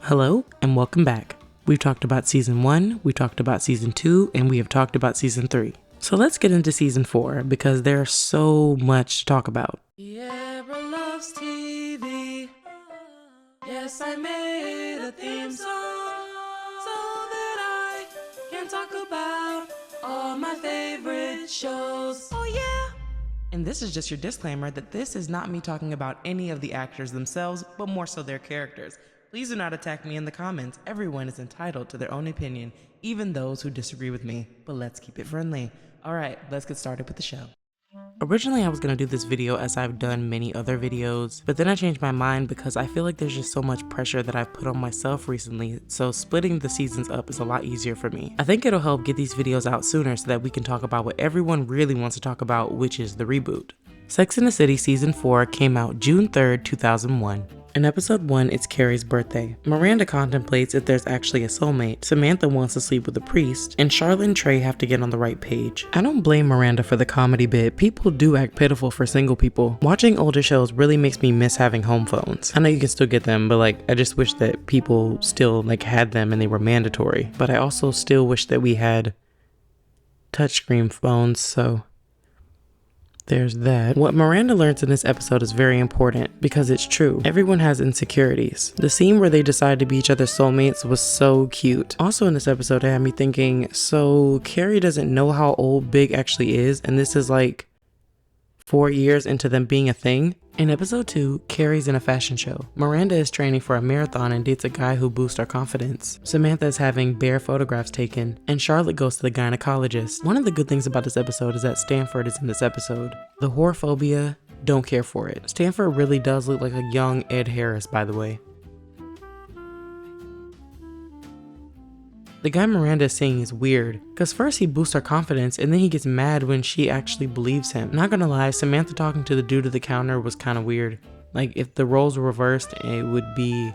Hello and welcome back. We've talked about season 1, we talked about season 2, and we have talked about season 3. So let's get into season 4 because there's so much to talk about. Yeah, bro loves TV. Yes, I made a theme song so that I can talk about all my favorite shows. Oh yeah. And this is just your disclaimer that this is not me talking about any of the actors themselves, but more so their characters. Please do not attack me in the comments. Everyone is entitled to their own opinion, even those who disagree with me. But let's keep it friendly. Alright, let's get started with the show. Originally, I was going to do this video as I've done many other videos, but then I changed my mind because I feel like there's just so much pressure that I've put on myself recently, so splitting the seasons up is a lot easier for me. I think it'll help get these videos out sooner so that we can talk about what everyone really wants to talk about, which is the reboot. Sex and the City Season 4 came out June 3rd, 2001. In episode 1, it's Carrie's birthday. Miranda contemplates if there's actually a soulmate, Samantha wants to sleep with a priest, and Charlotte and Trey have to get on the right page. I don't blame Miranda for the comedy bit. People do act pitiful for single people. Watching older shows really makes me miss having home phones. I know you can still get them, but I just wish that people still had them and they were mandatory. But I also still wish that we had touchscreen phones, so there's that. What Miranda learns in this episode is very important because it's true. Everyone has insecurities. The scene where they decide to be each other's soulmates was so cute. Also in this episode, it had me thinking, so Carrie doesn't know how old Big actually is, and this is 4 years into them being a thing? In episode 2, Carrie's in a fashion show. Miranda is training for a marathon and dates a guy who boosts her confidence. Samantha is having bare photographs taken, and Charlotte goes to the gynecologist. One of the good things about this episode is that Stanford is in this episode. The whorephobia, don't care for it. Stanford really does look like a young Ed Harris, by the way. The guy Miranda is seeing is weird, because first he boosts her confidence and then he gets mad when she actually believes him. Not gonna lie, Samantha talking to the dude at the counter was kind of weird. If the roles were reversed, it would be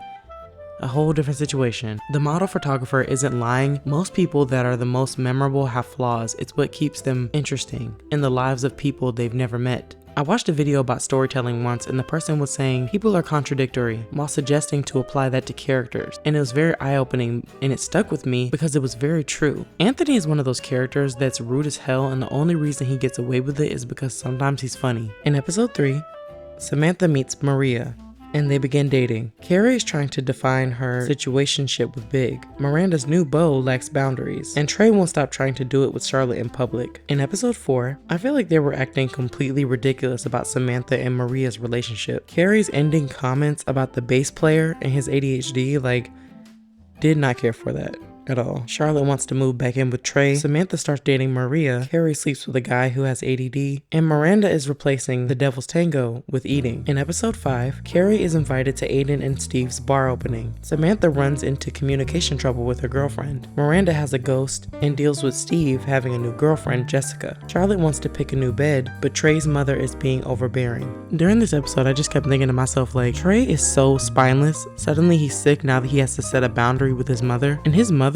a whole different situation. The model photographer isn't lying. Most people that are the most memorable have flaws. It's what keeps them interesting in the lives of people they've never met. I watched a video about storytelling once and the person was saying people are contradictory while suggesting to apply that to characters, and it was very eye-opening and it stuck with me because it was very true. Anthony is one of those characters that's rude as hell, and the only reason he gets away with it is because sometimes he's funny. In episode 3, Samantha meets Maria and they begin dating. Carrie is trying to define her situationship with Big. Miranda's new beau lacks boundaries, and Trey won't stop trying to do it with Charlotte in public. In episode 4, I feel like they were acting completely ridiculous about Samantha and Maria's relationship. Carrie's ending comments about the bass player and his ADHD, did not care for that at all. Charlotte wants to move back in with Trey. Samantha starts dating Maria. Carrie sleeps with a guy who has ADD. And Miranda is replacing the Devil's Tango with eating. In episode 5, Carrie is invited to Aiden and Steve's bar opening. Samantha runs into communication trouble with her girlfriend. Miranda has a ghost and deals with Steve having a new girlfriend, Jessica. Charlotte wants to pick a new bed, but Trey's mother is being overbearing. During this episode, I just kept thinking to myself, Trey is so spineless. Suddenly he's sick now that he has to set a boundary with his mother. And his mother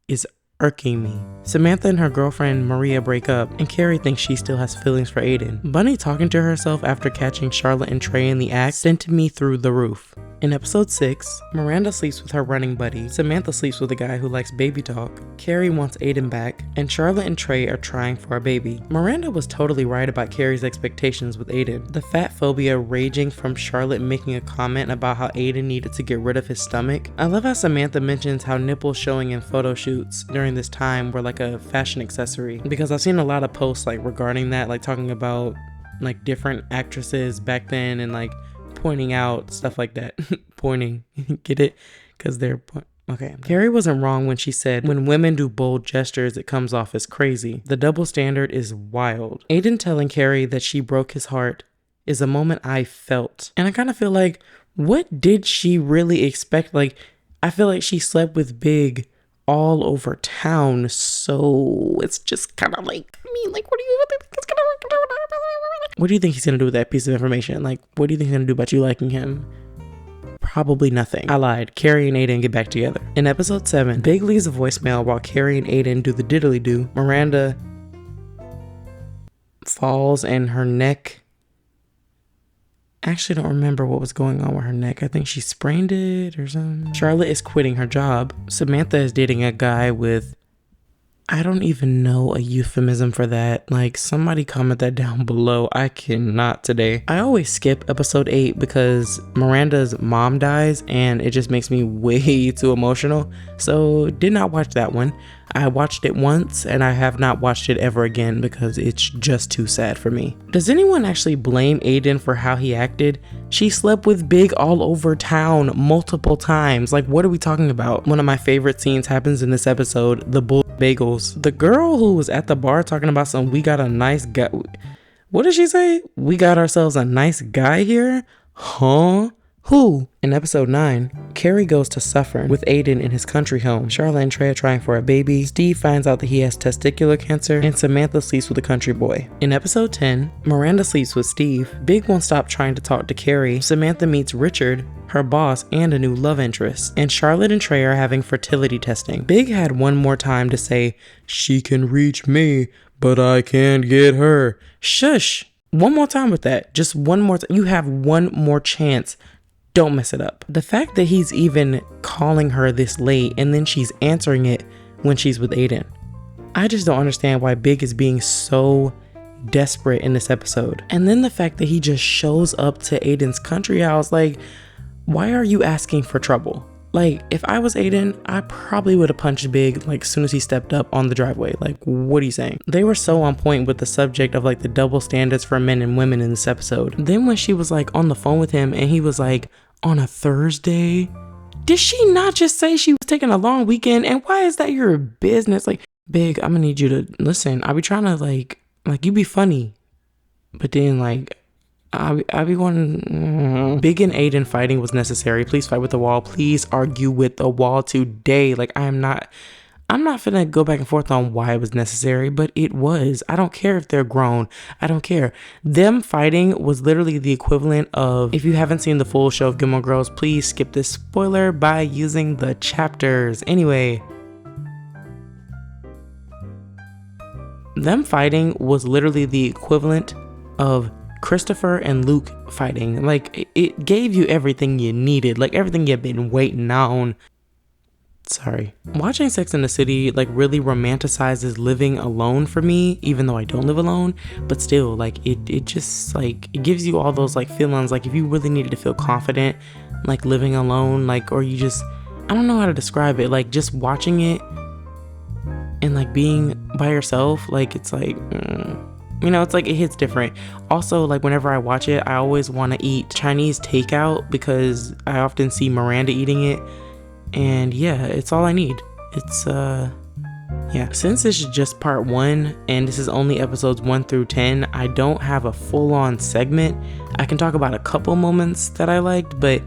is irking me. Samantha and her girlfriend Maria break up, and Carrie thinks she still has feelings for Aiden. Bunny talking to herself after catching Charlotte and Trey in the act sent me through the roof. In episode 6, Miranda sleeps with her running buddy. Samantha sleeps with a guy who likes baby talk. Carrie wants Aiden back, and Charlotte and Trey are trying for a baby. Miranda was totally right about Carrie's expectations with Aiden. The fat phobia raging from Charlotte making a comment about how Aiden needed to get rid of his stomach. I love how Samantha mentions how nipples showing in photo shoots during this time were a fashion accessory, because I've seen a lot of posts regarding that, talking about different actresses back then and pointing out stuff like that. Pointing, get it? Because they're okay. Carrie wasn't wrong when she said when women do bold gestures it comes off as crazy. The double standard is wild. Aiden telling Carrie that she broke his heart is a moment I felt, and I kind of feel what did she really expect? I feel like she slept with Big all over town, so it's just kind of what do you think it's gonna what do you think he's gonna do with that piece of information? What do you think he's gonna do about you liking him? Probably nothing. I lied. Carrie and Aiden get back together. In episode 7, Big leaves a voicemail while Carrie and Aiden do the diddly-do. Miranda falls and her neck I actually don't remember what was going on with her neck. I think she sprained it or something. Charlotte is quitting her job. Samantha is dating a guy with, I don't even know a euphemism for that. Like, somebody comment that down below. I cannot today. I always skip episode 8 because Miranda's mom dies and it just makes me way too emotional. So did not watch that one. I watched it once and I have not watched it ever again because it's just too sad for me. Does anyone actually blame Aiden for how he acted? She slept with Big all over town multiple times. Like, what are we talking about? One of my favorite scenes happens in this episode, the bull bagels. The girl who was at the bar talking about some, we got a nice guy. What did she say? We got ourselves a nice guy here? Huh? Who? In episode 9, Carrie goes to Suffern with Aiden in his country home. Charlotte and Trey are trying for a baby. Steve finds out that he has testicular cancer, and Samantha sleeps with a country boy. In episode 10, Miranda sleeps with Steve. Big won't stop trying to talk to Carrie. Samantha meets Richard, her boss, and a new love interest. And Charlotte and Trey are having fertility testing. Big had one more time to say, she can reach me, but I can't get her. Shush. One more time with that. Just one more time. You have one more chance. Don't mess it up. The fact that he's even calling her this late and then she's answering it when she's with Aiden. I just don't understand why Big is being so desperate in this episode. And then the fact that he just shows up to Aiden's country house, like, why are you asking for trouble? Like, if I was Aiden, I probably would have punched Big like as soon as he stepped up on the driveway. Like, what are you saying? They were so on point with the subject of like the double standards for men and women in this episode. Then when she was like on the phone with him and he was like, on a Thursday? Did she not just say she was taking a long weekend? And why is that your business? Like, Big, I'm gonna need you to listen. I be trying to like you be funny, but then like I be wanting. Big and Aiden fighting was necessary. Please fight with the wall. Please argue with the wall today. Like, I'm not finna go back and forth on why it was necessary, but it was. I don't care if they're grown. I don't care. Them fighting was literally the equivalent of, if you haven't seen the full show of Gilmore Girls, please skip this spoiler by using the chapters. Anyway, them fighting was literally the equivalent of Christopher and Luke fighting. Like, it gave you everything you needed, like everything you've been waiting on. Sorry. Watching Sex and the City like really romanticizes living alone for me, even though I don't live alone, but still, like, it just like, it gives you all those like feelings, like if you really needed to feel confident like living alone, like, or you just, I don't know how to describe it, like just watching it and like being by yourself, like it's like you know, it's like it hits different. Also, like whenever I watch it, I always want to eat Chinese takeout because I often see Miranda eating it. And yeah, it's all I need. It's yeah. Since this is just part 1 and this is only episodes 1 through 10, I don't have a full-on segment. I can talk about a couple moments that I liked, but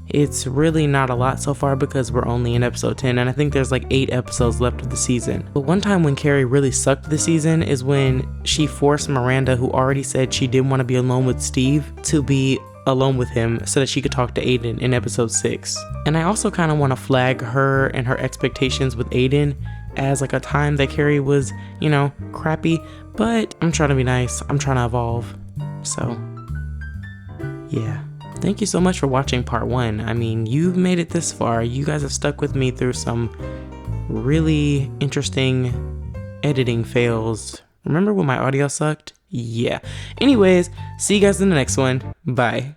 it's really not a lot so far because we're only in episode 10 and I think there's like 8 episodes left of the season. But one time when Carrie really sucked this season is when she forced Miranda, who already said she didn't want to be alone with Steve, to be alone with him so that she could talk to Aiden in episode 6. And I also kind of want to flag her and her expectations with Aiden as like a time that Carrie was, you know, crappy, but I'm trying to be nice. I'm trying to evolve. So yeah. Thank you so much for watching part 1. I mean, you've made it this far. You guys have stuck with me through some really interesting editing fails. Remember when my audio sucked? Yeah. Anyways, see you guys in the next one. Bye.